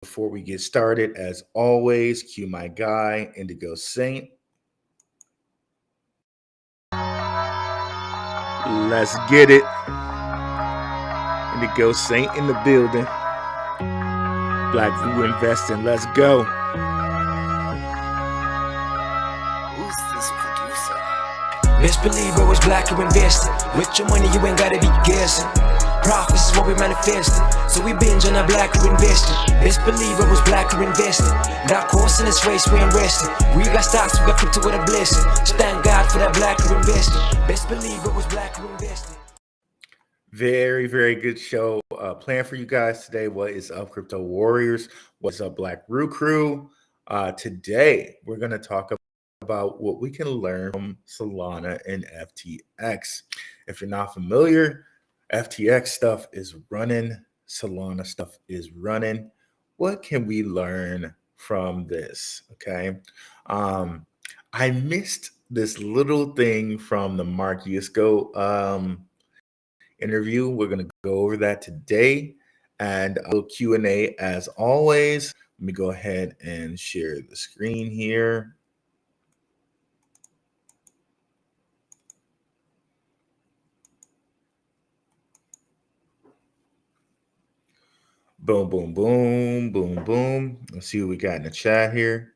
Before we get started, as always, cue my guy, Indigo Saint. Let's get it. Indigo Saint in the building. Black View Investing. Let's go. Who's this producer? Best believe I was black, you invested. With your money, you ain't gotta be guessing. Profits is what we manifested. So we binge on our black, you invested. Best believe I was black, you invested. That course in this race, we ain't resting. We got stocks, we got crypto with a blessing. So thank God for that black, you invested. Best believe I was black, you invested. Very, very good show planned for you guys today. What is up, Crypto Warriors? What's up, Black Roo Crew? Today, we're going to talk about what we can learn from Solana and FTX. If you're not familiar, FTX stuff is running, Solana stuff is running. What can we learn from this? Okay. I missed this little thing from the Mark Yusko interview. We're going to go over that today, and a little Q&A as always. Let me go ahead and share the screen here. Boom, boom, boom, boom, boom. Let's see what we got in the chat here.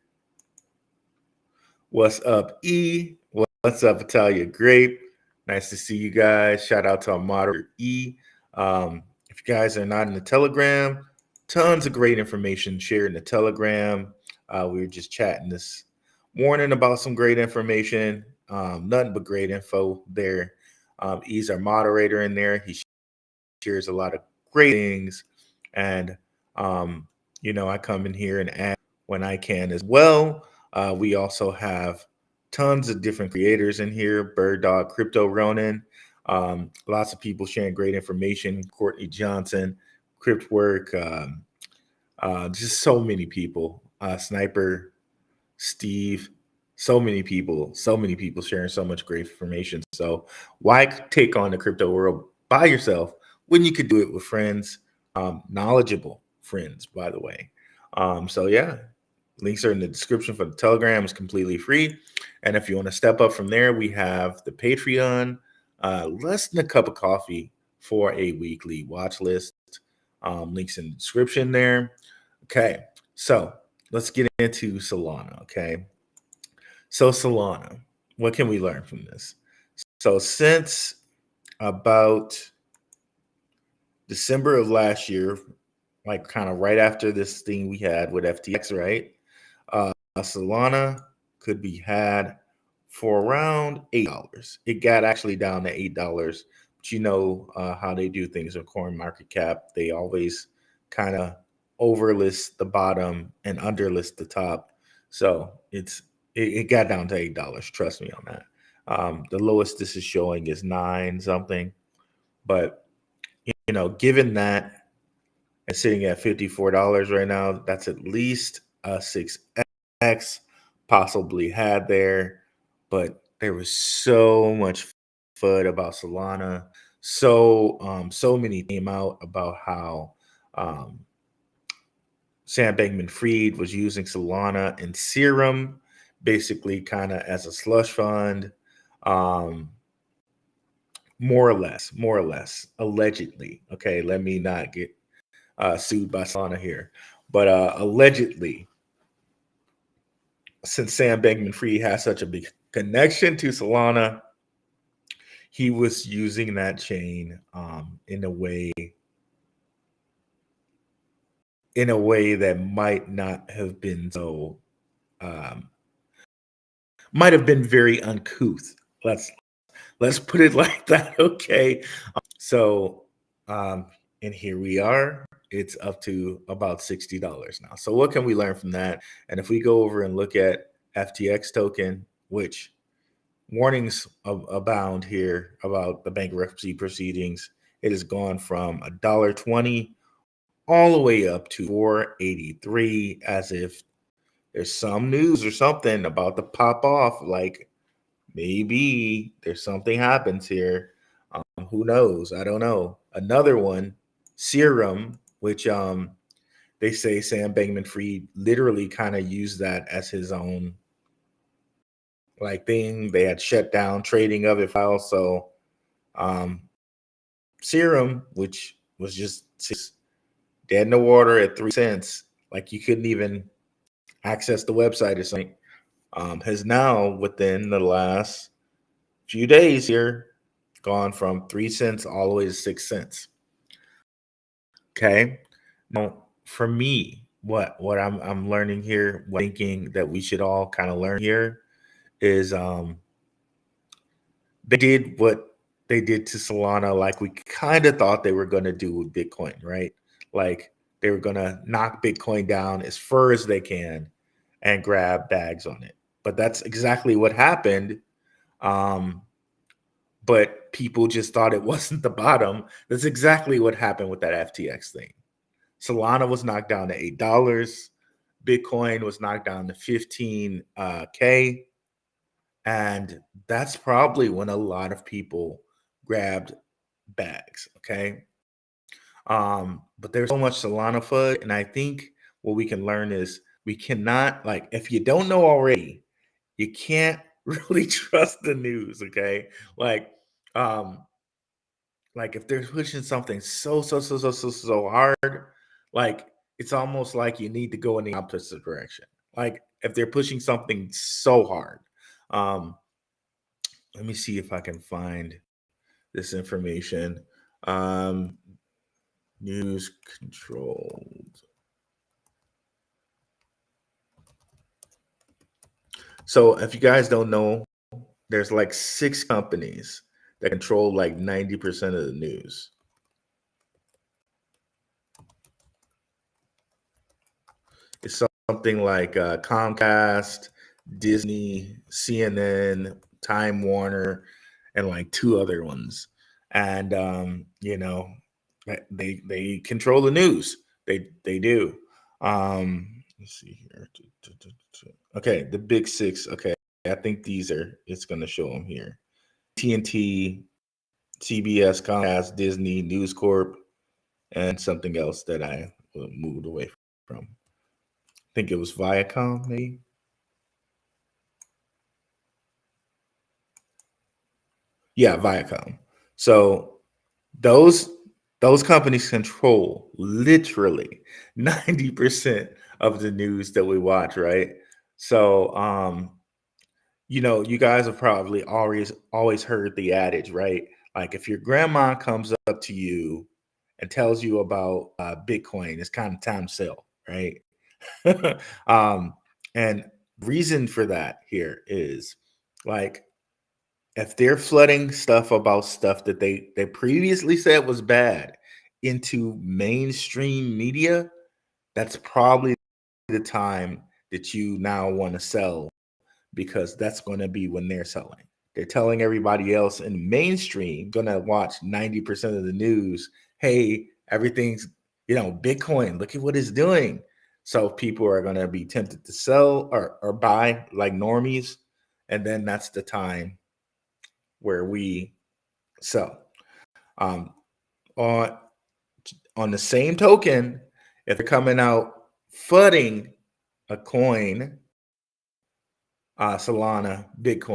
What's up, E? What's up, Italia Grape? Nice to see you guys. Shout out to our moderator, E. If you guys are not in the Telegram, tons of great information shared in the Telegram. We were just chatting this morning about some great information. Nothing but great info there. E's our moderator in there. He shares a lot of great things. And, I come in here and add when I can as well. We also have tons of different creators in here. Bird Dog, Crypto Ronin. Lots of people sharing great information. Courtney Johnson, Cryptwork. Just so many people. Sniper, Steve. So many people sharing so much great information. So why take on the crypto world by yourself when you could do it with friends, knowledgeable friends, by the way. So yeah, links are in the description for the Telegram. It's completely free. And if you want to step up from there, we have the Patreon, less than a cup of coffee for a weekly watch list. Links in the description there. Okay, so let's get into Solana, okay? So Solana, what can we learn from this? So since about December of last year, like kind of right after this thing we had with FTX, right? Solana could be had for around $8. It got actually down to $8, but you know how they do things with Coin Market Cap. They always kind of overlist the bottom and underlist the top. So it got down to $8. Trust me on that. The lowest this is showing is 9 something, but given that and sitting at $54 right now, that's at least a 6x possibly had there. But there was so much FUD about Solana. So many came out about how Sam Bankman-Fried was using Solana and Serum basically kind of as a slush fund. More or less, allegedly. Okay, let me not get sued by Solana here. But allegedly, since Sam Bankman-Fried has such a big connection to Solana, he was using that chain in a way that might not have been so, might have been very uncouth. Let's put it like that, okay? So, and here we are. It's up to about $60 now. So what can we learn from that? And if we go over and look at FTX token, which warnings abound here about the bankruptcy proceedings, it has gone from $1.20 all the way up to $4.83, as if there's some news or something about to pop off. Like maybe there's something happens here. Who knows? I don't know. Another one, Serum, which they say Sam Bankman-Fried literally kind of used that as his own like thing. They had shut down trading of it for a while. So Serum, which was just dead in the water at 3 cents, like you couldn't even access the website or something, has now within the last few days here gone from 3 cents all the way to 6 cents. Okay. Now, for me, what I'm learning here, thinking that we should all kind of learn here is they did what they did to Solana, like we kind of thought they were going to do with Bitcoin, right? Like they were going to knock Bitcoin down as far as they can and grab bags on it. But that's exactly what happened. But people just thought it wasn't the bottom. That's exactly what happened with that FTX thing. Solana was knocked down to $8. Bitcoin was knocked down to 15K. And that's probably when a lot of people grabbed bags. Okay. But there's so much Solana FUD. And I think what we can learn is we cannot, like, if you don't know already, you can't really trust the news. Okay. Um, like if they're pushing something so hard, like it's almost like you need to go in the opposite direction. Like if they're pushing something so hard. Um, let me see if I can find this information. Um, news controlled. So if you guys don't know, there's like 6 companies that control like 90% of the news. It's something like Comcast, Disney, CNN, Time Warner, and like 2 other ones. And they control the news. They do. Let's see here. Okay, the big 6. Okay, I think these are. It's going to show them here. TNT, CBS, Comcast, Disney, News Corp, and something else that I moved away from. I think it was Viacom, maybe. Yeah, Viacom. So those companies control literally 90% of the news that we watch, right? So you guys have probably always heard the adage, right? Like if your grandma comes up to you and tells you about Bitcoin, it's kind of time to sell, right? And reason for that here is like if they're flooding stuff about stuff that they previously said was bad into mainstream media, that's probably the time that you now want to sell, because that's going to be when they're selling. They're telling everybody else in mainstream, going to watch 90% of the news. Hey, everything's, Bitcoin, look at what it's doing. So people are going to be tempted to sell or buy like normies. And then that's the time where we sell. On the same token, if they're coming out flooding a coin, Solana, Bitcoin,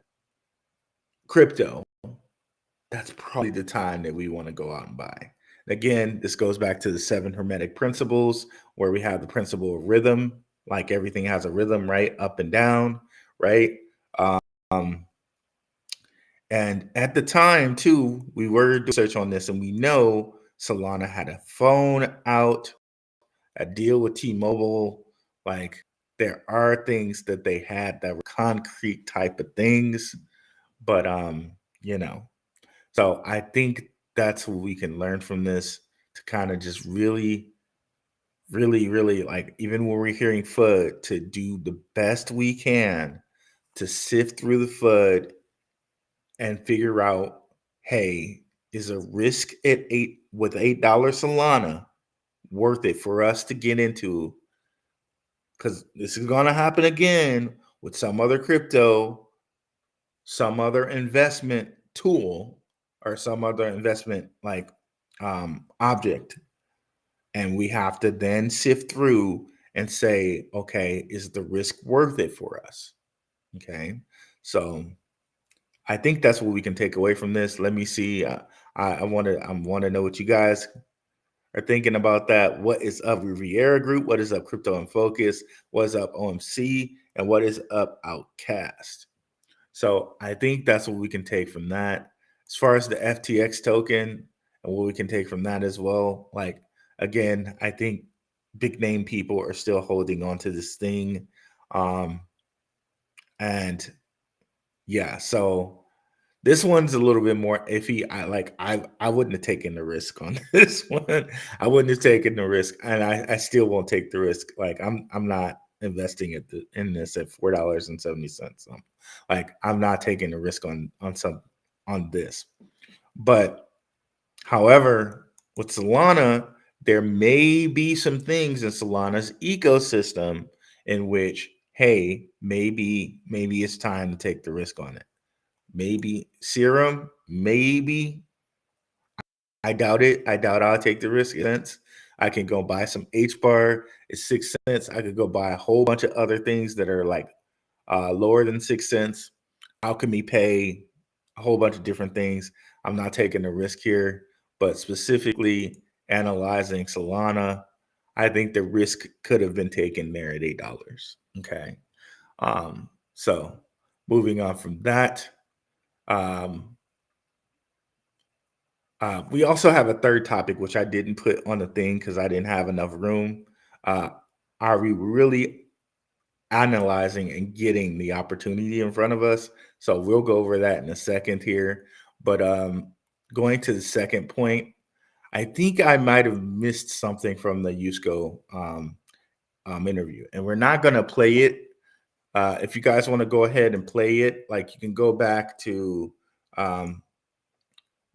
crypto, that's probably the time that we want to go out and buy. Again, this goes back to the 7 hermetic principles, where we have the principle of rhythm, like everything has a rhythm, right? Up and down, right? Um, and at the time, too, we were doing research on this, and we know Solana had a phone out, a deal with T-Mobile. Like there are things that they had that were concrete type of things, but so I think that's what we can learn from this, to kind of just really, really, really, like, even when we're hearing FUD, to do the best we can to sift through the FUD and figure out, hey, is a risk at $8 Solana worth it for us to get into? Because this is going to happen again with some other crypto, some other investment tool, or some other investment like object. And we have to then sift through and say, okay, is the risk worth it for us? Okay. So I think that's what we can take away from this. Let me see. I want to know what you guys are thinking about that. What is up, Riviera Group? What is up, Crypto and Focus? What is up, OMC? And what is up, Outcast? So I think that's what we can take from that. As far as the FTX token and what we can take from that as well, like again, I think big name people are still holding on to this thing. And yeah, so this one's a little bit more iffy. I wouldn't have taken the risk on this one. I wouldn't have taken the risk, and I still won't take the risk. Like I'm not investing in this at $4.70. Like I'm not taking the risk on this. But however, with Solana, there may be some things in Solana's ecosystem in which, hey, maybe it's time to take the risk on it. Maybe Serum, maybe. I doubt it. I doubt I'll take the risk. Cents. I can go buy some H bar. It's 6 cents. I could go buy a whole bunch of other things that are like lower than 6 cents. Alchemy Pay, a whole bunch of different things. I'm not taking the risk here, but specifically analyzing Solana, I think the risk could have been taken there at $8. Okay. So moving on from that. We also have a third topic, which I didn't put on the thing because I didn't have enough room. Are we really analyzing and getting the opportunity in front of us? So we'll go over that in a second here. But going to the second point, I think I might have missed something from the Yusko interview, and we're not going to play it. If you guys want to go ahead and play it, like you can go back to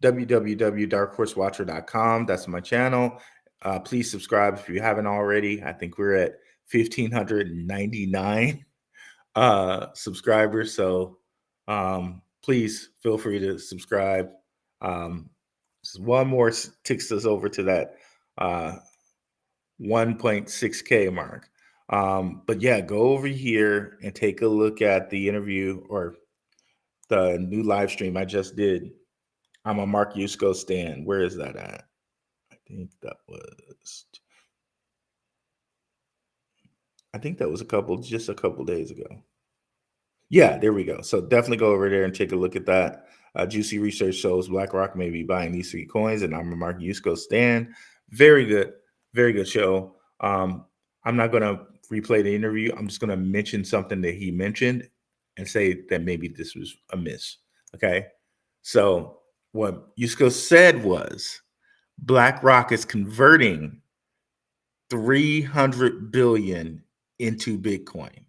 www.darkhorsewatcher.com. That's my channel. Please subscribe if you haven't already. I think we're at 1,599 subscribers. So please feel free to subscribe. One more takes us over to that 1.6K mark. But yeah, go over here and take a look at the interview or the new live stream I just did. I'm a Mark Yusko stan. Where is that at? I think that was just a couple days ago. Yeah, there we go. So definitely go over there and take a look at that. Juicy research shows BlackRock may be buying these 3 coins, and I'm a Mark Yusko stan. Very good show. I'm not going to replay the interview. I'm just going to mention something that he mentioned and say that maybe this was a miss. Okay. So what Yusko said was BlackRock is converting 300 billion into Bitcoin.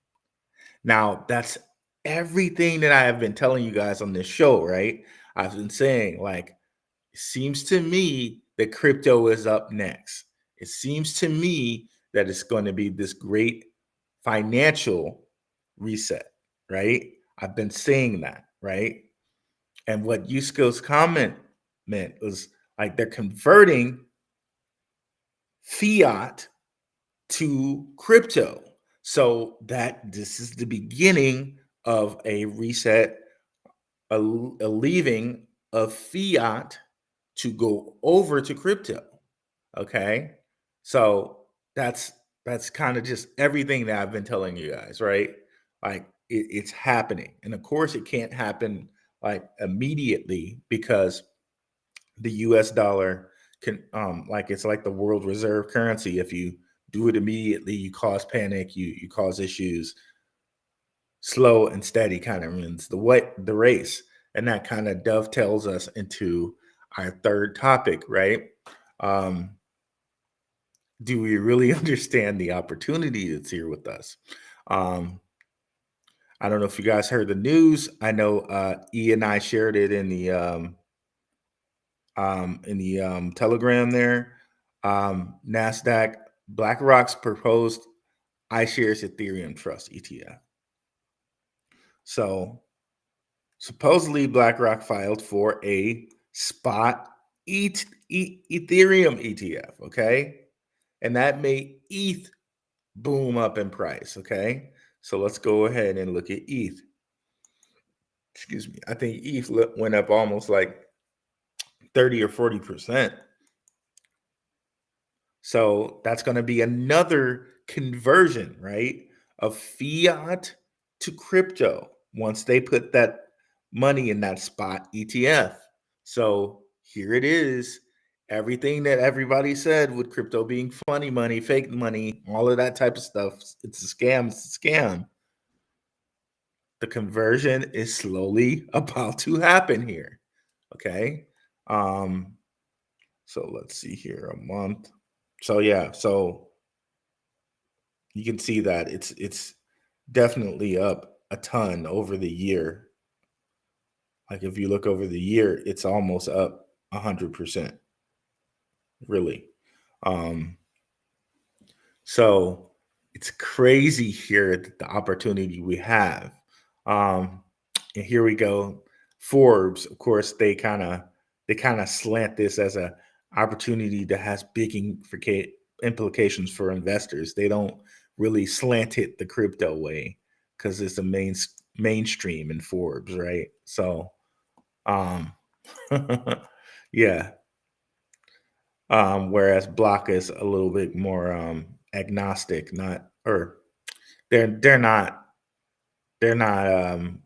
Now, that's everything that I have been telling you guys on this show, right? I've been saying, like, it seems to me that crypto is up next. It seems to me that it's going to be this great financial reset, right? I've been saying that, right? And what Yusko's comment meant was like they're converting fiat to crypto. So that this is the beginning of a reset, a leaving of fiat to go over to crypto. Okay. So that's kind of just everything that I've been telling you guys, right? Like it's happening. And of course it can't happen like immediately because the US dollar can like it's like the world reserve currency. If you do it immediately, you cause panic, you cause issues. Slow and steady kind of wins the race. And that kind of dovetails us into our third topic, right? Do we really understand the opportunity that's here with us? I don't know if you guys heard the news. I know E and I shared it in the Telegram there. NASDAQ, BlackRock's proposed iShares Ethereum Trust ETF. So supposedly BlackRock filed for a spot Ethereum ETF. Okay. and that made ETH boom up in price. Okay, so let's go ahead and look at ETH. Excuse me. I think ETH went up almost like 30 or 40%. So that's going to be another conversion, right, of fiat to crypto once they put that money in that spot ETF. So here it is. Everything that everybody said with crypto being funny money, fake money, all of that type of stuff, it's a scam. It's a scam. The conversion is slowly about to happen here. Okay. So let's see here, a month. So yeah, so you can see that it's definitely up a ton over the year. Like if you look over the year, it's almost up 100%, really. Um, so it's crazy here the opportunity we have. And here we go. Forbes, of course, they kind of slant this as a opportunity that has big implications for investors. They don't really slant it the crypto way because it's the mainstream in Forbes, right? So, um, yeah. Whereas Block is a little bit more agnostic, not or they're not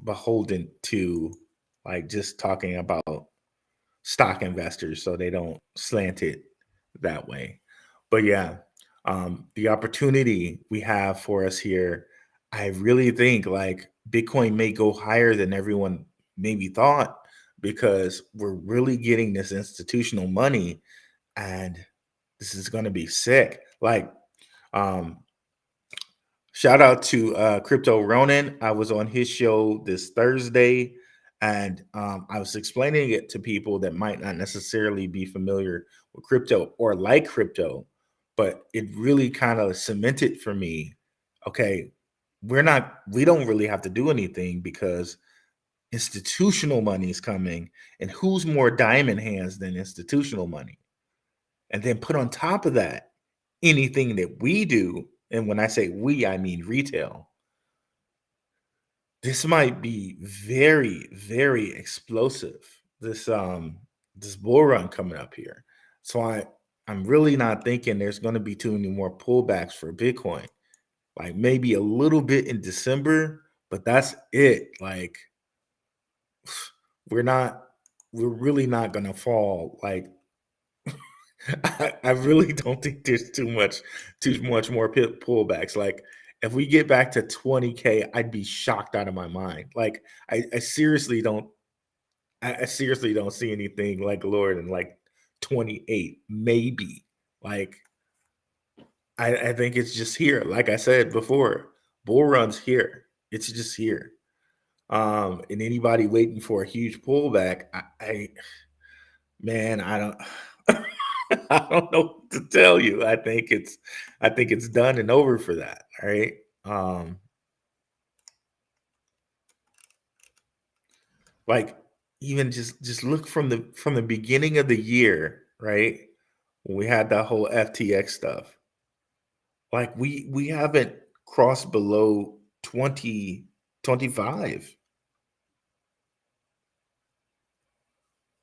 beholden to like just talking about stock investors, so they don't slant it that way. But yeah, the opportunity we have for us here, I really think like Bitcoin may go higher than everyone maybe thought because we're really getting this institutional money, and this is going to be sick. Like, um, shout out to Crypto Ronin. I was on his show this Thursday, and I was explaining it to people that might not necessarily be familiar with crypto or like crypto, but it really kind of cemented for me. Okay, we don't really have to do anything because institutional money is coming, and who's more diamond hands than institutional money? And then put on top of that anything that we do, and when I say we, I mean retail. This might be very, very explosive. This bull run coming up here. So I'm really not thinking there's going to be too many more pullbacks for Bitcoin. Like maybe a little bit in December, but that's it. Like we're not we're really not going to fall like I really don't think there's too much more pullbacks. Like if we get back to 20K, I'd be shocked out of my mind. Like I seriously don't I seriously don't see anything like lower than like 28, maybe. Like I think it's just here. Like I said before, bull run's here. It's just here. And anybody waiting for a huge pullback, I man, I don't I don't know what to tell you. I think it's done and over for that. All right. Um, like even just look from the beginning of the year, right? When we had that whole FTX stuff. Like we haven't crossed below 2025.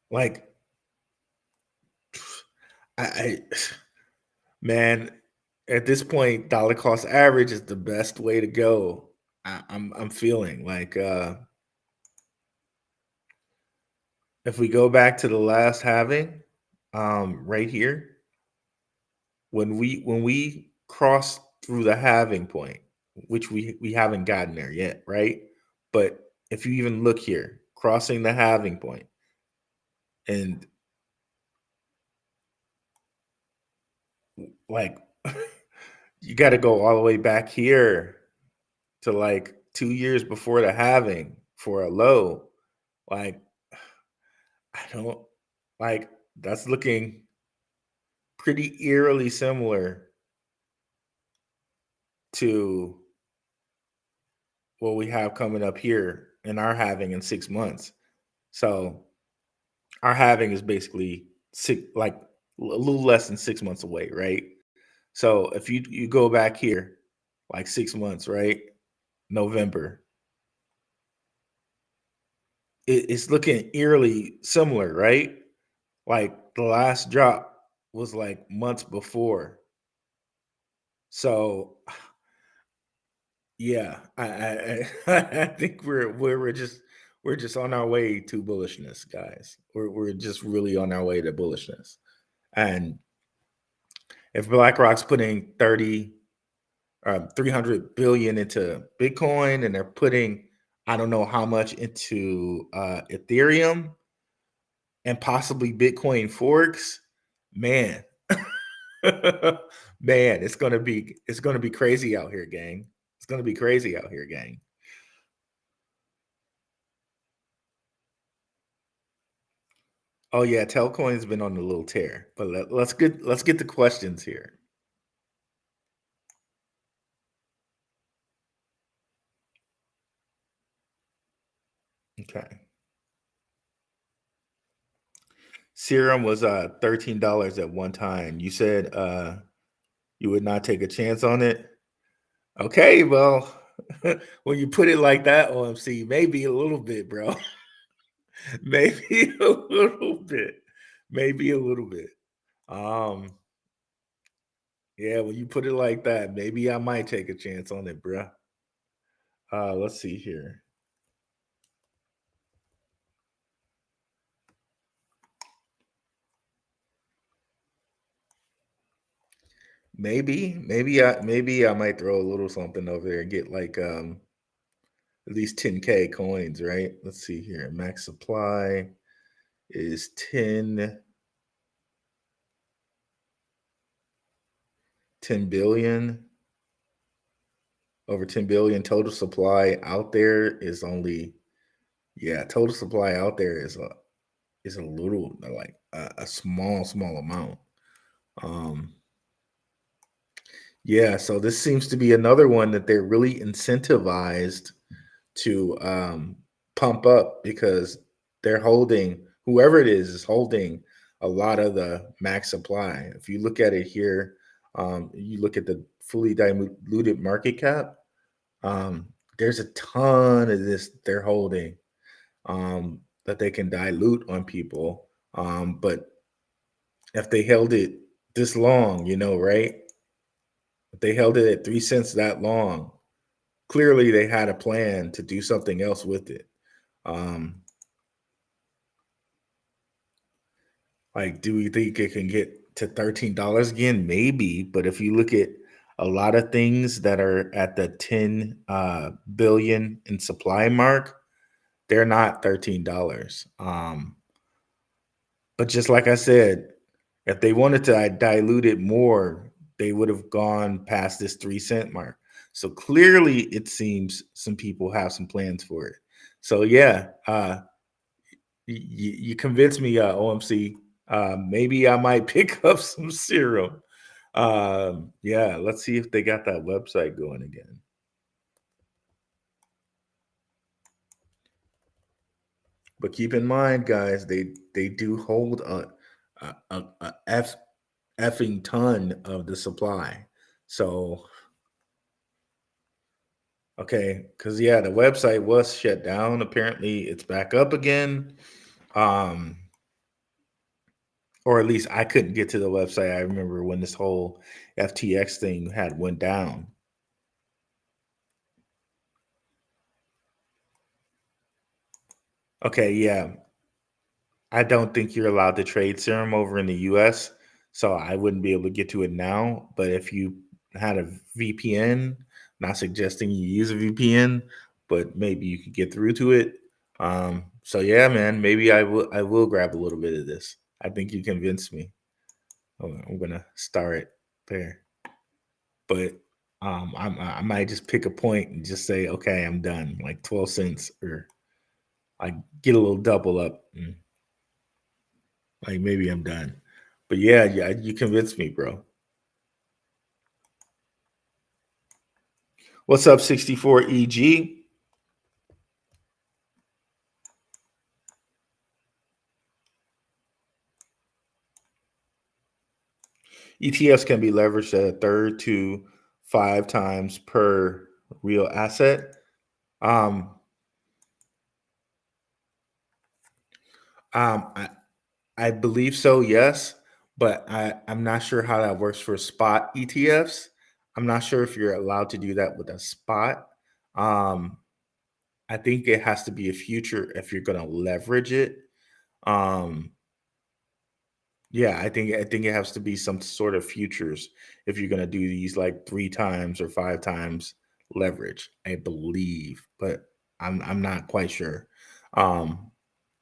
Like I man, at this point, dollar cost average is the best way to go. I'm feeling like if we go back to the last halving, right here, when we cross through the halving point, which we haven't gotten there yet, right? But if you even look here, crossing the halving point, and like you got to go all the way back here to like 2 years before the halving for a low. Like I don't like that's looking pretty eerily similar to what we have coming up here in our halving in 6 months. So our halving is basically like a little less than 6 months away, right? So if you go back here like 6 months, right? November, it's looking eerily similar, right? Like the last drop was like months before. So yeah, I think we're just on our way to bullishness, guys. We're just really on our way to bullishness. And if BlackRock's putting 300 billion into Bitcoin, and they're putting I don't know how much into Ethereum and possibly Bitcoin forks, man, man, it's gonna be crazy out here, gang. It's gonna be crazy out here, gang. Oh yeah, Telcoin's been on a little tear, but let's get the questions here. Okay, Serum was $13 at one time. You said you would not take a chance on it. Okay, well, when you put it like that, OMC, maybe a little bit, bro. Maybe a little bit. Maybe a little bit. Um, yeah, when you put it like that, maybe I might take a chance on it, bruh. Let's see here. Maybe I might throw a little something over there and get like at least 10K coins, right? Let's see here. Max supply is 10 billion. Over 10 billion. Total supply out there is only, yeah, total supply out there is a little like a small amount. Um yeah, so this seems to be another one that they're really incentivized to pump up because they're holding, whoever it is holding a lot of the max supply. If you look at it here, you look at the fully diluted market cap, there's a ton of this they're holding that they can dilute on people. But if they held it this long, right? If they held it at 3 cents that long, clearly they had a plan to do something else with it. Um, like, do we think it can get to $13 again? Maybe, but if you look at a lot of things that are at the 10 billion in supply mark, they're not $13. But just like I said, if they wanted to dilute it more, they would have gone past this 3 cent mark. So clearly, it seems some people have some plans for it. So yeah, you convinced me, OMC. Maybe I might pick up some serum. Yeah, let's see if they got that website going again. But keep in mind, guys, they do hold a effing ton of the supply. So okay, because yeah, the website was shut down. Apparently, it's back up again. Um, or at least I couldn't get to the website. I remember when this whole FTX thing had went down. Okay, yeah. I don't think you're allowed to trade serum over in the US, so I wouldn't be able to get to it now. But if you had a VPN, not suggesting you use a VPN, but maybe you could get through to it. So yeah, man, maybe I will grab a little bit of this. I think you convinced me. I'm gonna start there, but I might just pick a point and just say, okay, I'm done, like 12 cents, or I get a little double up. Like maybe I'm done. But yeah, you convinced me, bro. What's up, 64 EG? ETFs can be leveraged at a third to 5 times per real asset. Um, I, I believe so, yes, but I'm not sure how that works for spot ETFs. I'm not sure if you're allowed to do that with a spot. Um, I think it has to be a future if you're going to leverage it. Um, yeah, I think it has to be some sort of futures if you're going to do these like 3 times or 5 times leverage. I believe, but I'm not quite sure. Um,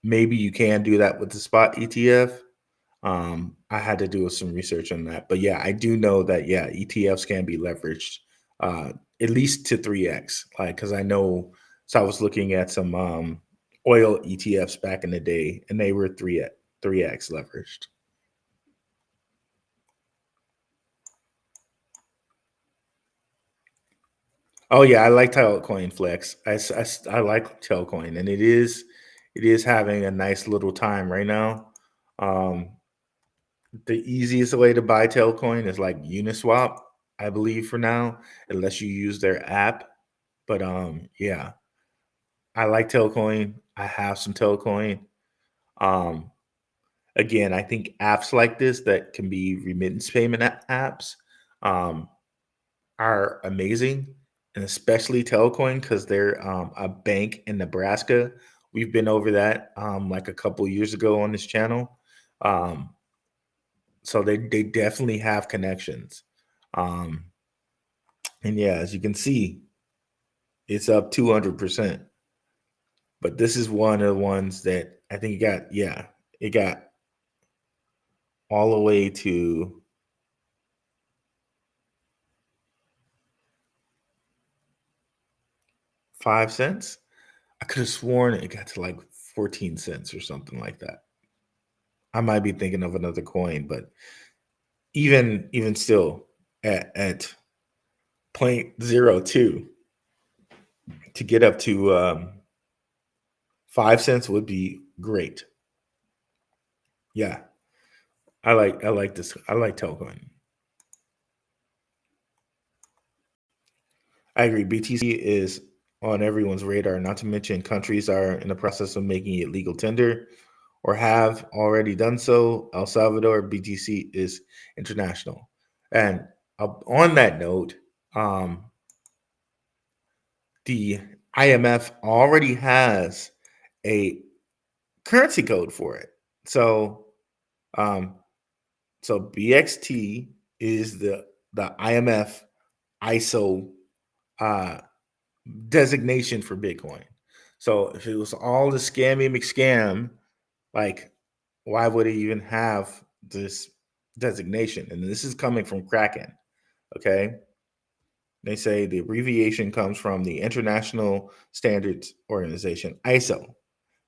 maybe you can do that with the spot ETF. I had to do some research on that, but yeah, I do know that yeah, ETFs can be leveraged uh, at least to 3x. Like, because I know, so I was looking at some oil ETFs back in the day, and they were 3x leveraged. Oh yeah, I like Tailcoin Flex. I like Tailcoin, and it is having a nice little time right now. Um, the easiest way to buy Tailcoin is like Uniswap, I believe for now, unless you use their app. But yeah, I like Tailcoin. I have some Tailcoin. Um, again, I think apps like this that can be remittance payment apps um, are amazing, and especially Telcoin because they're a bank in Nebraska. We've been over that like a couple years ago on this channel. Um, so they definitely have connections. Um, and yeah, as you can see, it's up 200%. But this is one of the ones that I think it got all the way to 5 cents. I could have sworn it got to like 14 cents or something like that. I might be thinking of another coin, but even still at 0.02 to get up to 5 cents would be great. Yeah, I like this. I like Telcoin. I agree. BTC is on everyone's radar. Not to mention, countries are in the process of making it legal tender or have already done so. El Salvador BTC is international. And on that note, the IMF already has a currency code for it. So, um, so BXT is the IMF ISO uh, designation for Bitcoin. So if it was all the scammy McScam, like why would it even have this designation? And this is coming from Kraken. Okay. They say the abbreviation comes from the International Standards Organization, ISO,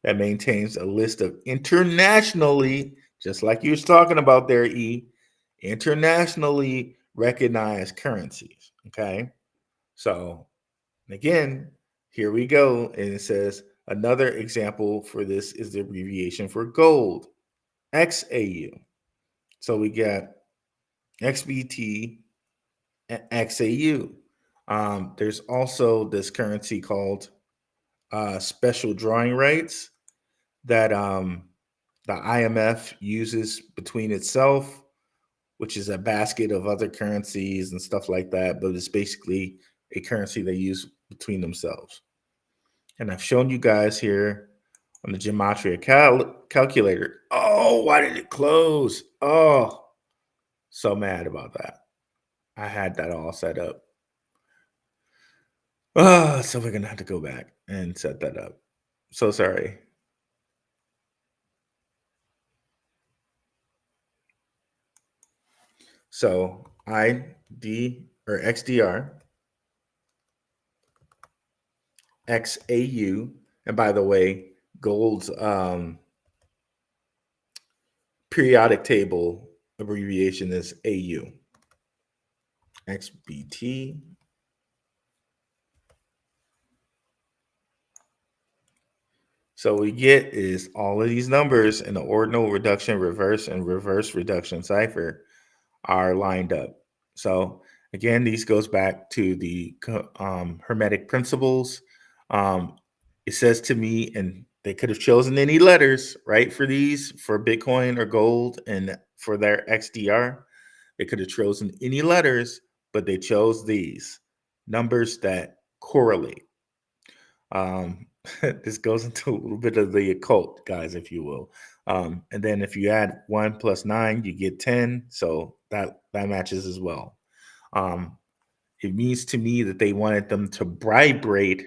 that maintains a list of internationally, just like you was talking about there, internationally recognized currencies. Okay. So again, here we go. And it says another example for this is the abbreviation for gold, XAU. So we got XBT and XAU. There's also this currency called special drawing rights that the IMF uses between itself, which is a basket of other currencies and stuff like that. But it's basically a currency they use between themselves. And I've shown you guys here on the Gematria calculator. Oh, why did it close? Oh, so mad about that. I had that all set up. Oh, so we're going to have to go back and set that up. So sorry. So ID or XDR, XAU, and by the way, gold's periodic table abbreviation is AU. XBT. So what we get is all of these numbers in the ordinal reduction reverse and reverse reduction cipher are lined up. So again, these goes back to the hermetic principles. It says to me, and they could have chosen any letters, right, for these, for Bitcoin or gold, and for their XDR. They could have chosen any letters, but they chose these numbers that correlate. This goes into a little bit of the occult, guys, if you will. And then if you add 1 plus 9, you get 10. So that matches as well. It means to me that they wanted them to vibrate,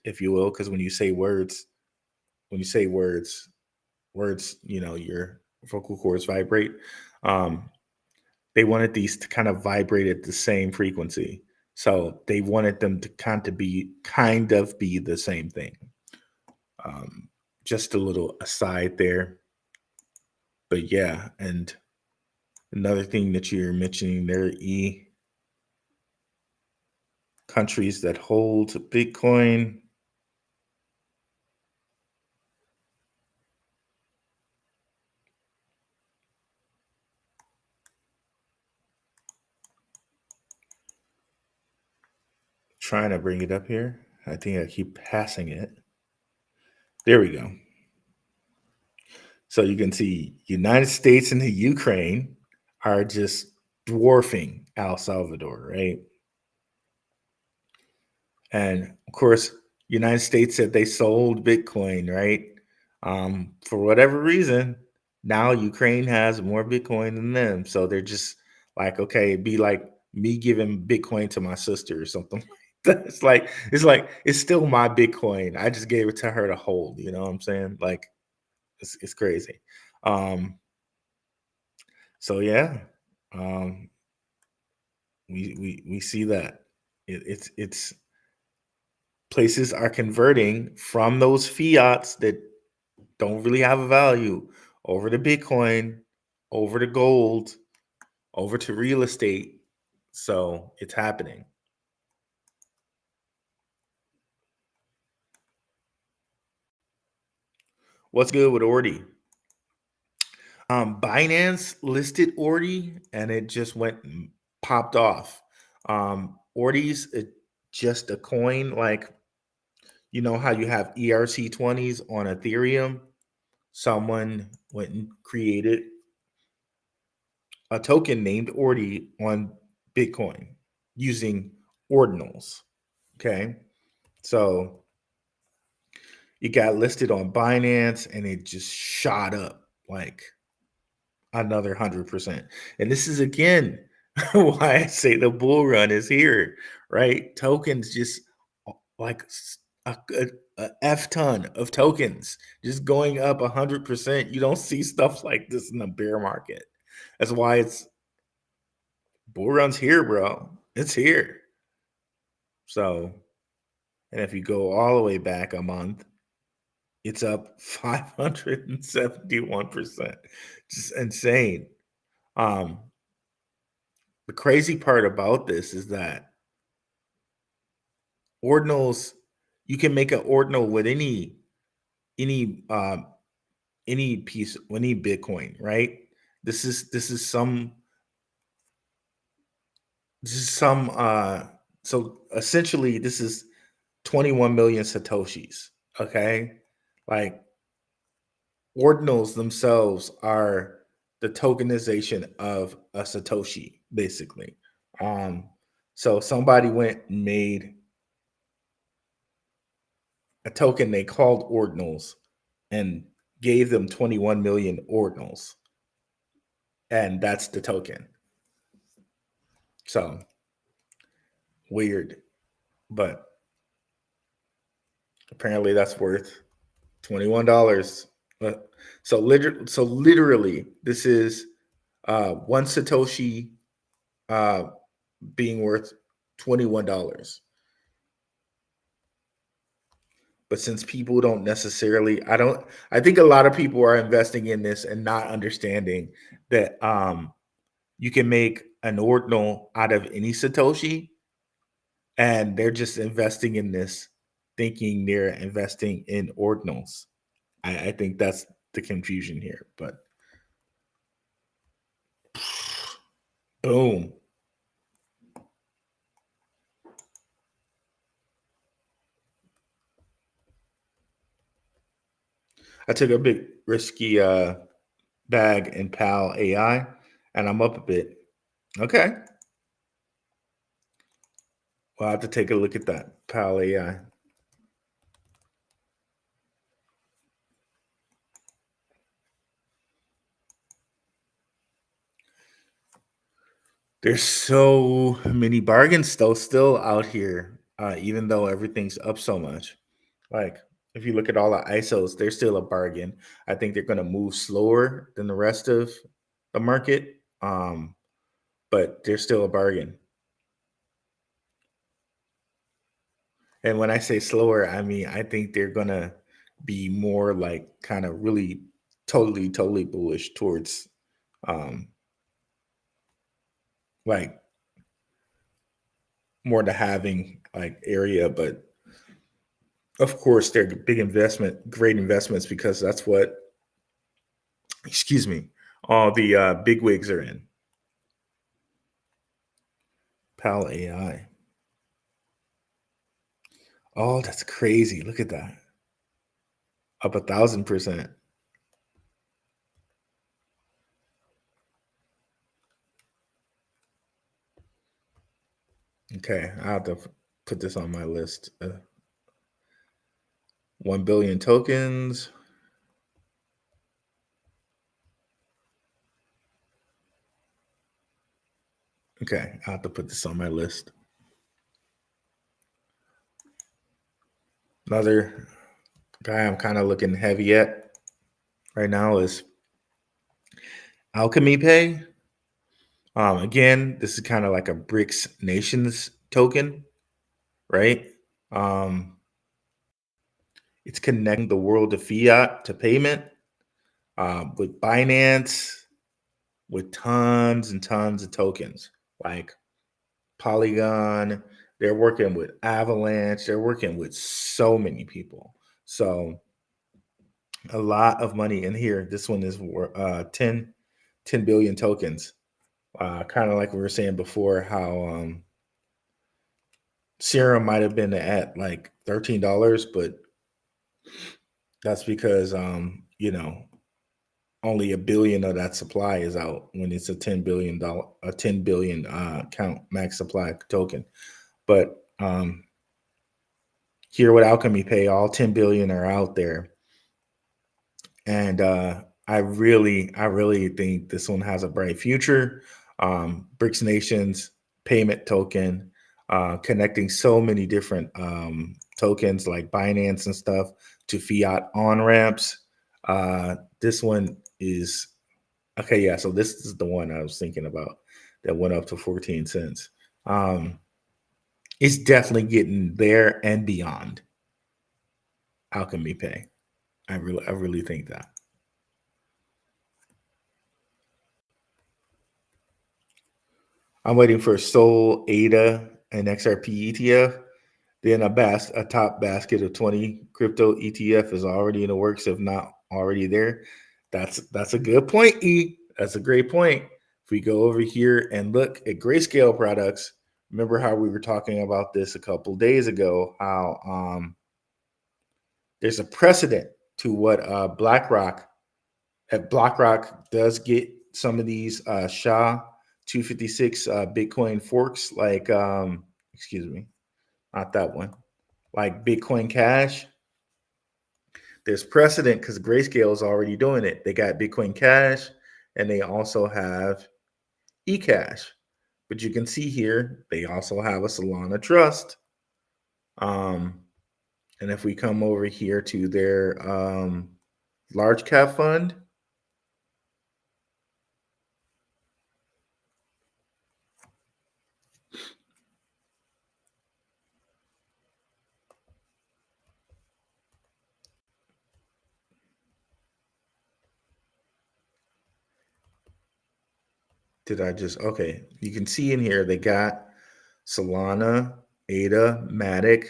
if you will, because when you say words, your vocal cords vibrate. They wanted these to kind of vibrate at the same frequency. So they wanted them to kind of be the same thing. Just a little aside there. But yeah, and another thing that you're mentioning there, E, countries that hold Bitcoin. Trying to bring it up here. I think I keep passing it. There we go. So you can see United States and the Ukraine are just dwarfing El Salvador, right? And of course, United States said they sold Bitcoin, right? For whatever reason, now Ukraine has more Bitcoin than them. So they're just like, okay, it'd be like me giving Bitcoin to my sister or something. It's like it's still my Bitcoin. I just gave it to her to hold. You know what I'm saying? Like it's crazy. So yeah, we see that it's places are converting from those fiats that don't really have a value over to Bitcoin, over to gold, over to real estate. So it's happening. What's good with Ordi? Binance listed Ordi and it just popped off. Ordi's just a coin, like you know how you have ERC20s on Ethereum. Someone went and created a token named Ordi on Bitcoin using ordinals. Okay. So it got listed on Binance and it just shot up like another 100%. And this is again why I say the bull run is here, right? Tokens just like a F ton of tokens just going up 100%. You don't see stuff like this in the bear market. That's why it's bull run's here, bro. It's here. So, and if you go all the way back a month, it's up 571%. Just insane. The crazy part about this is that ordinals, you can make an ordinal with any piece, any Bitcoin, right? This is some so essentially this is 21 million satoshis. Okay, like ordinals themselves are the tokenization of a satoshi, basically. So somebody went and made a token they called ordinals and gave them 21 million ordinals, and that's the token. So weird, but apparently that's worth $21. So literally, this is one satoshi being worth $21. But since people don't necessarily, I think a lot of people are investing in this and not understanding that you can make an ordinal out of any satoshi, and they're just investing in this thinking they're investing in ordinals. I think that's the confusion here, but Boom. I took a big risky bag in PAL AI, and I'm up a bit. Okay. Well, I have to take a look at that PAL AI. There's so many bargains though still out here, even though everything's up so much. Like if you look at all the ISOs, they're still a bargain. I think they're going to move slower than the rest of the market, but they're still a bargain. And when I say slower, I mean I think they're going to be more like kind of really totally bullish towards um, like more the halving like area, but of course they're great investments because that's what, excuse me, all the big wigs are in. PAL AI. Oh, that's crazy. Look at that. Up 1,000%. Okay, I have to put this on my list. 1 billion tokens. Okay, I have to put this on my list. Another guy I'm kind of looking heavy at right now is Alchemy Pay. Again, this is kind of like a BRICS nations token, right? Um, it's connecting the world of fiat to payment with Binance, with tons and tons of tokens like Polygon. They're working with Avalanche. They're working with so many people. So a lot of money in here. This one is 10 billion tokens. Kind of like we were saying before, how Serum might have been at like $13, but that's because only a billion of that supply is out when it's a $10 billion count max supply token. But here with Alchemy Pay, all 10 billion are out there, and I really think this one has a bright future. BRICS Nations payment token, connecting so many different tokens like Binance and stuff to fiat on ramps. This one is okay. Yeah, so this is the one I was thinking about that went up to 14 cents. It's definitely getting there and beyond Alchemy Pay. I really think that. I'm waiting for Sol, ADA, and XRP ETF. Then a top basket of 20 crypto ETF is already in the works, if not already there. That's a good point, E. That's a great point. If we go over here and look at Grayscale products, remember how we were talking about this a couple days ago, how there's a precedent to what BlackRock, if BlackRock does get some of these SHA 256 Bitcoin forks, like excuse me, not that one, like Bitcoin Cash. There's precedent because Grayscale is already doing it. They got Bitcoin Cash and they also have eCash. But you can see here, they also have a Solana Trust. And if we come over here to their large cap fund, okay, you can see in here they got Solana, ADA, Matic,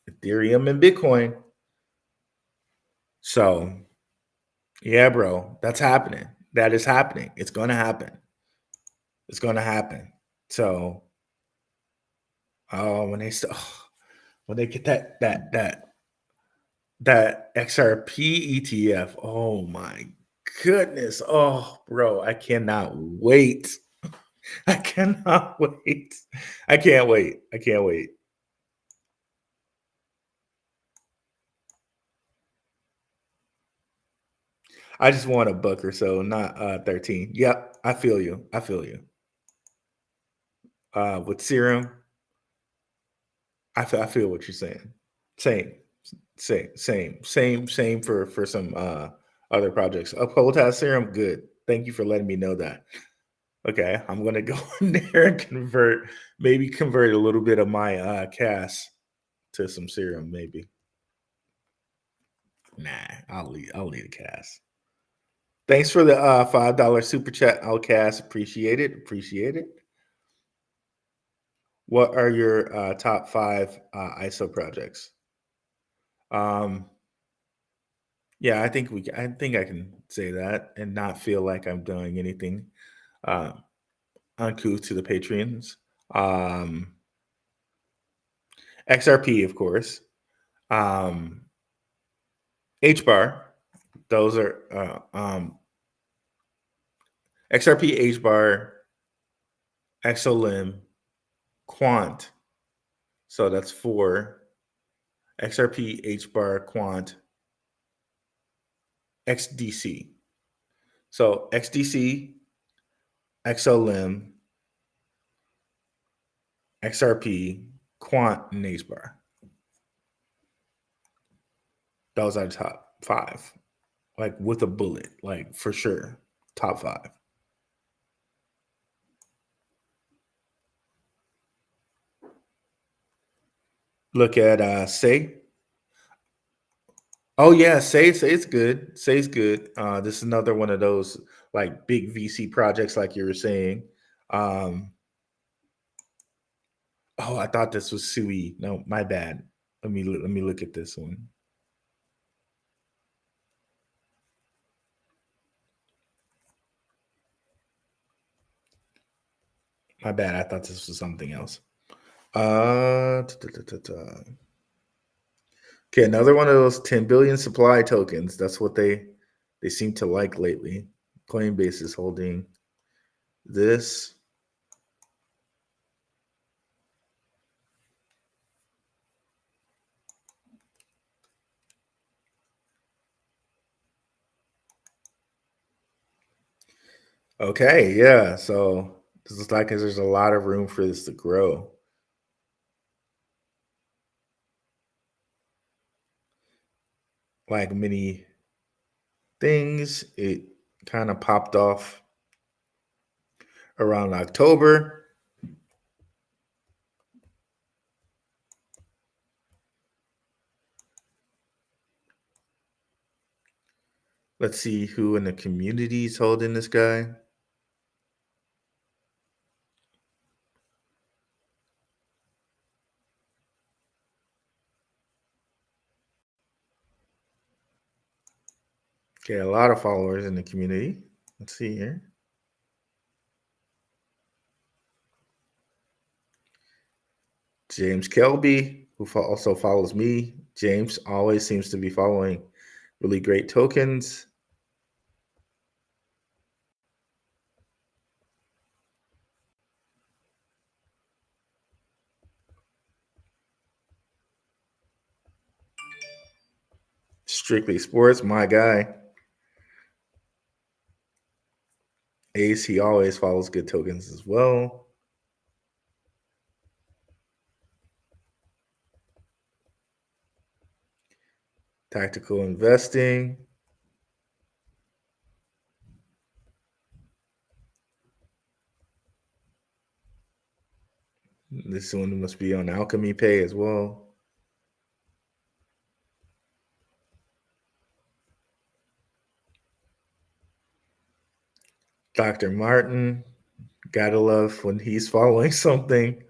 Ethereum, and Bitcoin. So, yeah, bro, that's happening. That is happening. It's going to happen. It's going to happen. So, when when they get that XRP ETF, oh my goodness, oh bro, I cannot wait. I cannot wait. I can't wait. I can't wait. I just want a buck or so, not 13. Yep, I feel you. I feel you. With serum, I feel what you're saying. Same, same for some other projects. Uphold has serum, good. Thank you for letting me know that. Okay, I'm gonna go in there and maybe convert a little bit of my cash to some serum, maybe. Nah, I'll leave the cash. Thanks for the $5 super chat, Outcast. Appreciate it. Appreciate it. What are your top 5 ISO projects? Yeah, I think I can say that and not feel like I'm doing anything uh, uncouth to the patrons. XRP, of course. H bar. Those are XRP, H bar, XOLIM, Quant. So that's 4. XRP, H bar, Quant, XDC. So XDC, XOLIM, XRP, Quant, and H bar. Those are the top 5. Like with a bullet, like for sure. Top 5. Look at Say. Oh yeah, Say's good. Say's good. This is another one of those like big VC projects, like you were saying. Um, oh, I thought this was Sui. No, my bad. Let me look at this one. My bad. I thought this was something else. Okay, another one of those 10 billion supply tokens. That's what they seem to like lately. Coinbase is holding this. Okay, yeah. So this is like there's a lot of room for this to grow. Like many things, it kind of popped off around October. Let's see who in the community is holding this guy. Okay, a lot of followers in the community. Let's see here. James Kelby, who also follows me. James always seems to be following really great tokens. Strictly Sports, my guy. Ace, he always follows good tokens as well. Tactical investing. This one must be on Alchemy Pay as well. Dr. Martin, gotta love when he's following something.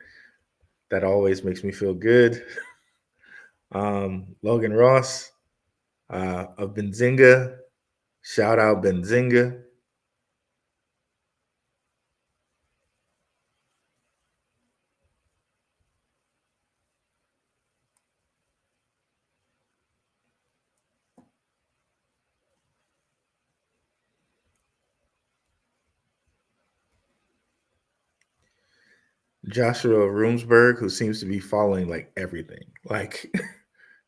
That always makes me feel good. Logan Ross of Benzinga. Shout out Benzinga. Joshua Roomsberg, who seems to be following like everything, like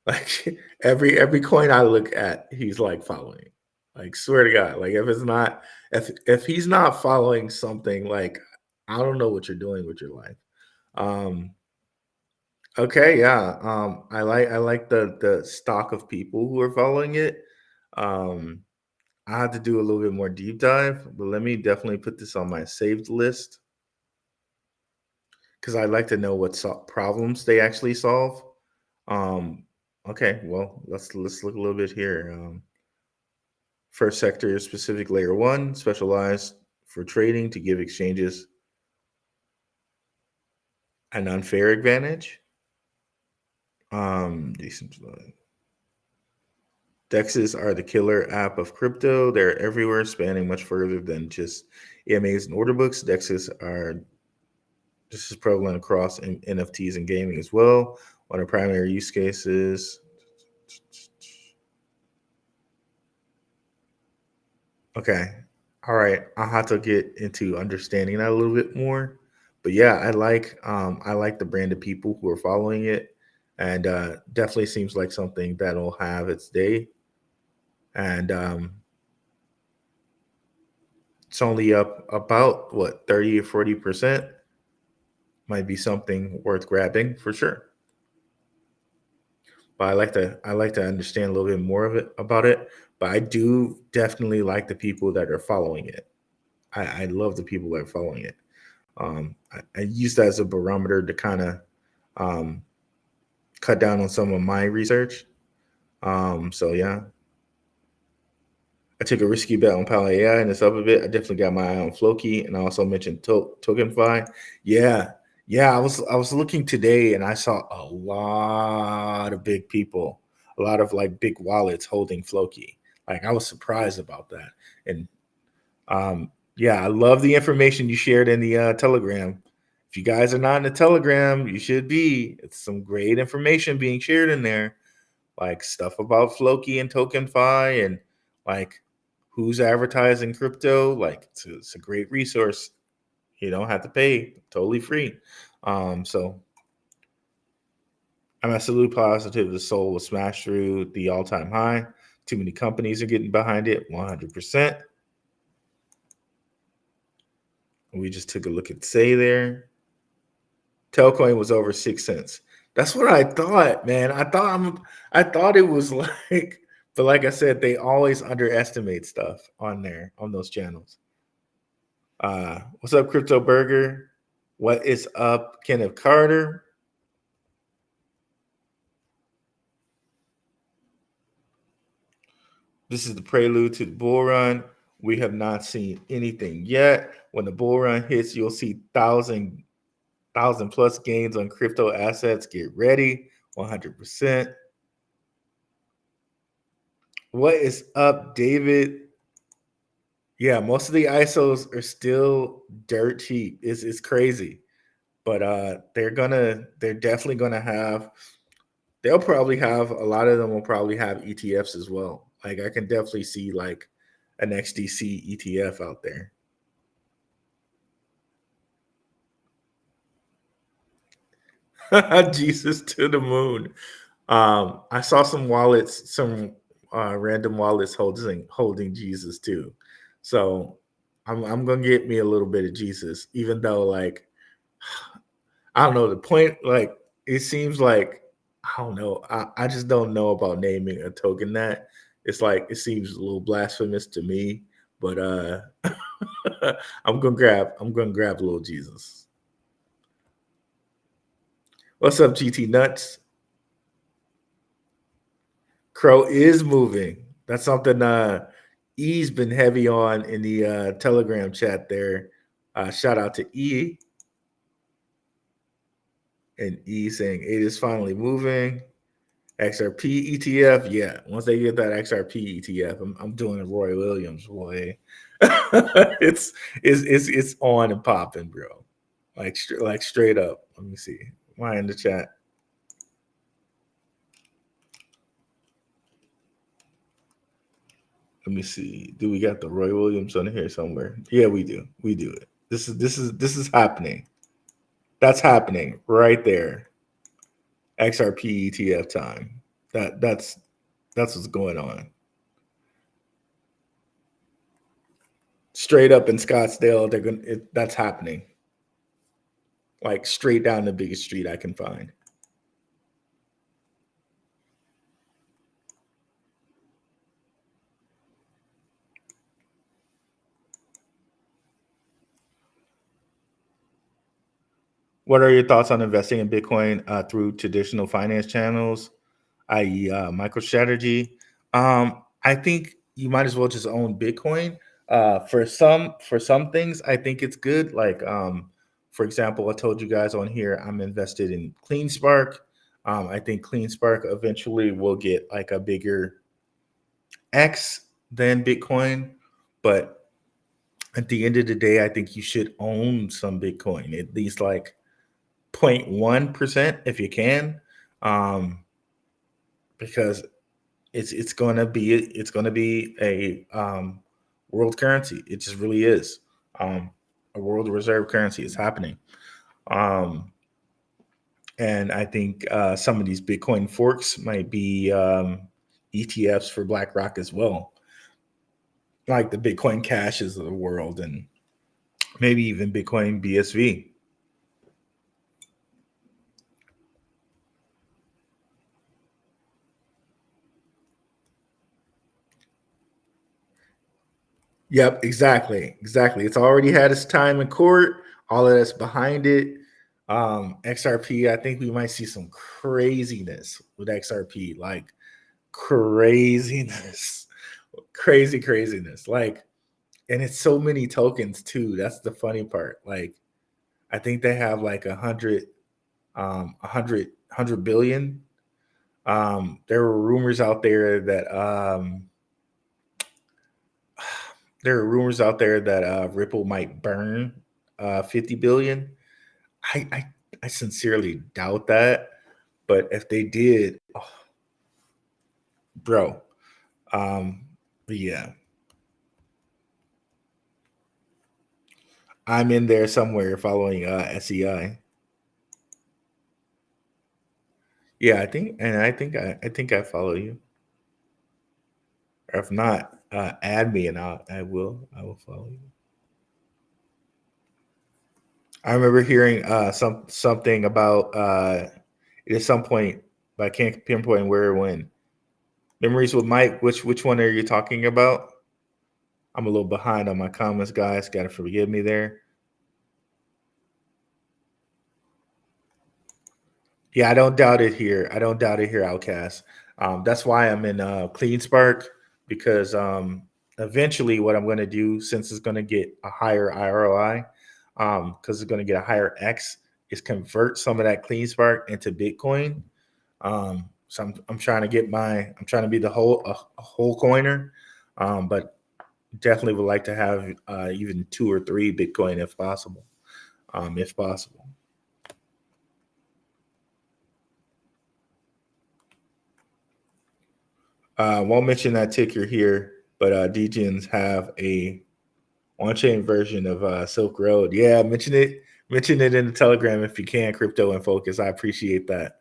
like every coin I look at, he's like following. Like swear to God, like if it's not if he's not following something, like I don't know what you're doing with your life. Um, okay, yeah. I like the stock of people who are following it. Um, I have to do a little bit more deep dive, but let me definitely put this on my saved list because I like to know what problems they actually solve. Um, okay, well let's look a little bit here. First sector is specific layer one, specialized for trading to give exchanges an unfair advantage. Decentralized. Dexes are the killer app of crypto. They're everywhere, spanning much further than just EMAs and order books. Dexes are just as prevalent across NFTs and gaming as well. One of the primary use cases. Okay. All right. I'll have to get into understanding that a little bit more. But yeah, I like the brand of people who are following it. And definitely seems like something that'll have its day. And it's only up about what 30 or 40%. Might be something worth grabbing for sure. But I like to understand a little bit more of it about it. But I do definitely like the people that are following it. I love the people that are following it. I use that as a barometer to kind of um, cut down on some of my research. So yeah, I took a risky bet on Pal AI and it's up a bit. I definitely got my eye on Floki, and I also mentioned TokenFi. Yeah, yeah. I was looking today and I saw a lot of big people, a lot of like big wallets holding Floki. Like I was surprised about that, and yeah, I love the information you shared in the Telegram. If you guys are not in the Telegram, you should be. It's some great information being shared in there, like stuff about Floki and TokenFi and like who's advertising crypto. Like it's a great resource. You don't have to pay, totally free. So I'm absolutely positive the Sol will smash through the all-time high. Too many companies are getting behind it, 100%. We just took a look at Say there. Telcoin was over 6 cents. That's what I thought, man. I thought it was like, but like I said, they always underestimate stuff on there on those channels. What's up, Crypto Burger? What is up, Kenneth Carter? This is the prelude to the bull run. We have not seen anything yet. When the bull run hits, you'll see thousand plus gains on crypto assets. Get ready, 100%. What is up, David? Yeah, most of the ISOs are still dirt cheap. It's crazy. But they're definitely gonna have they'll probably have a lot of them will probably have ETFs as well. Like I can definitely see like an XDC ETF out there. Jesus to the moon. I saw some wallets, some random wallets holding Jesus too. So I'm gonna get me a little bit of Jesus, even though like I don't know the point. Like it seems like I don't know. I just don't know about naming a token that. It's like it seems a little blasphemous to me. But I'm gonna grab little Jesus. What's up, GT Nuts? Crow is moving. That's something E's been heavy on in the Telegram chat there. Shout out to E and E saying it is finally moving. XRP ETF, yeah. Once they get that XRP ETF, I'm doing a Roy Williams, boy. it's on and popping, bro. Like straight up. Let me see. Why in the chat? Let me see. Do we got the Roy Williams on here somewhere? Yeah, we do. We do it. This is happening. That's happening right there. XRP ETF time. That's what's going on. Straight up in Scottsdale, that's happening. Like straight down the biggest street I can find. What are your thoughts on investing in Bitcoin through traditional finance channels, i.e., MicroStrategy? I think you might as well just own Bitcoin. For some things, I think it's good. Like, for example, I told you guys on here I'm invested in CleanSpark. I think CleanSpark eventually will get like a bigger X than Bitcoin, but at the end of the day, I think you should own some Bitcoin, at least like 0.1% if you can, um, because it's gonna be a world currency. It just really is, a world reserve currency. Is happening, um, and I think some of these Bitcoin forks might be ETFs for BlackRock as well, like the Bitcoin Cashes of the world, and maybe even Bitcoin BSV. Yep, exactly. It's already had its time in court. All of that's behind it. XRP, I think we might see some craziness with XRP, like craziness, craziness. Like, and it's so many tokens too. That's the funny part. Like, I think they have like 100 billion. There were rumors out there that Ripple might burn 50 billion. I, I I sincerely doubt that, but if they did, oh, bro, um, but yeah, I'm in there somewhere following SEI. Yeah, I think I follow you. Or if not, add me and I will follow you. I remember hearing something about at some point, but I can't pinpoint where or when. Memories with Mike. Which one are you talking about? I'm a little behind on my comments, guys. Got to forgive me there. Yeah, I don't doubt it here. I don't doubt it here, Outcast. That's why I'm in CleanSpark, because eventually what I'm going to do, since it's going to get a higher ROI, because it's going to get a higher X, is convert some of that CleanSpark into Bitcoin. So I'm trying to I'm trying to be a whole coiner, but definitely would like to have even 2 or 3 Bitcoin if possible. If possible. Won't mention that ticker here, but DGens have a on-chain version of Silk Road. Yeah, mention it. Mention it in the Telegram if you can. Crypto and Focus. I appreciate that.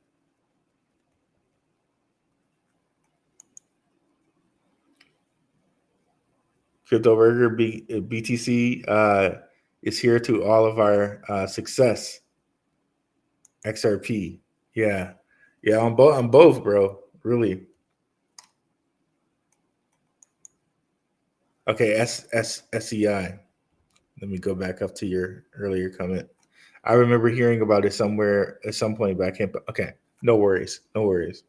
Crypto Burger BTC is here to all of our success. XRP. Yeah, yeah. On both, bro. Really. Okay. SEI. Let me go back up to your earlier comment. I remember hearing about it somewhere at some point, but I can't. Okay, no worries, no worries.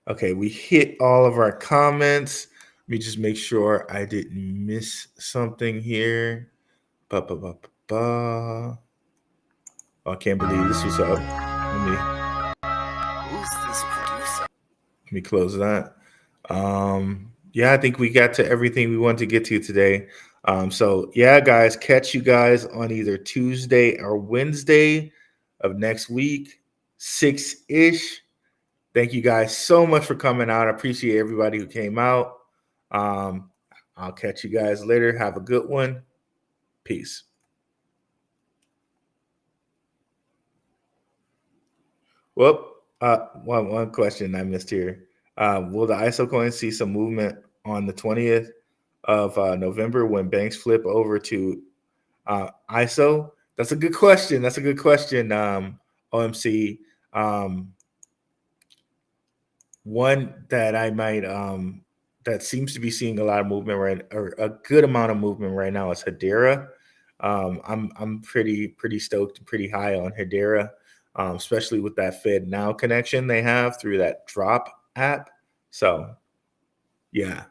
Okay, we hit all of our comments. Let me just make sure I didn't miss something here. Ba, ba, ba, ba, ba. Oh, I can't believe this was up. Who's this producer? Let me close that. Yeah, I think we got to everything we wanted to get to today. So yeah, guys, catch you guys on either Tuesday or Wednesday of next week, 6-ish. Thank you guys so much for coming out. I appreciate everybody who came out. I'll catch you guys later. Have a good one. Peace. Well, one question I missed here. Will the ISO coin see some movement on the 20th of November when banks flip over to ISO? That's a good question. OMC. One that I might that seems to be seeing a lot of movement or a good amount of movement right now is Hedera. I'm pretty stoked, pretty high on Hedera, especially with that Fed Now connection they have through that Drop app. So yeah.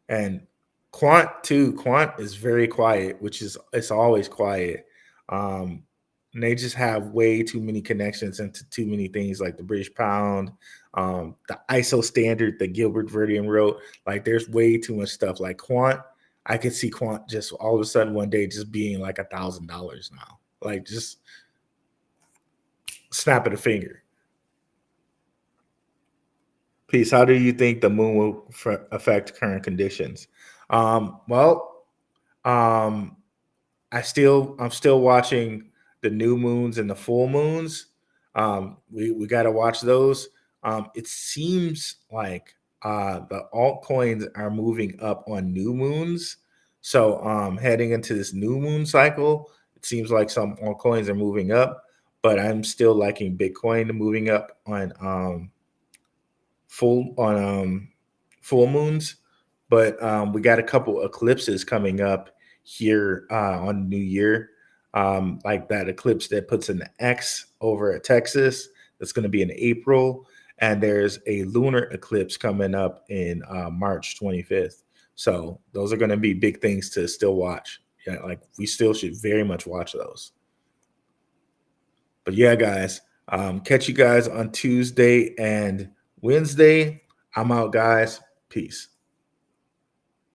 And Quant too. Quant is very quiet, which is it's always quiet. And they just have way too many connections into too many things like the British pound, the ISO standard that Gilbert Verdian wrote. Like there's way too much stuff. Like Quant, I could see Quant just all of a sudden one day just being like $1,000 now. Like just snap of the finger. Peace. How do you think the moon will affect current conditions? Well, I'm still watching the new moons and the full moons. We got to watch those. It seems like the altcoins are moving up on new moons. So heading into this new moon cycle, it seems like some altcoins are moving up, but I'm still liking Bitcoin moving up on full moons. But we got a couple eclipses coming up here on New Year, like that eclipse that puts an X over Texas. That's going to be in April, and there's a lunar eclipse coming up in March 25th. So those are going to be big things to still watch. Yeah, like we still should very much watch those. But yeah, guys, catch you guys on Tuesday and Wednesday. I'm out, guys. Peace.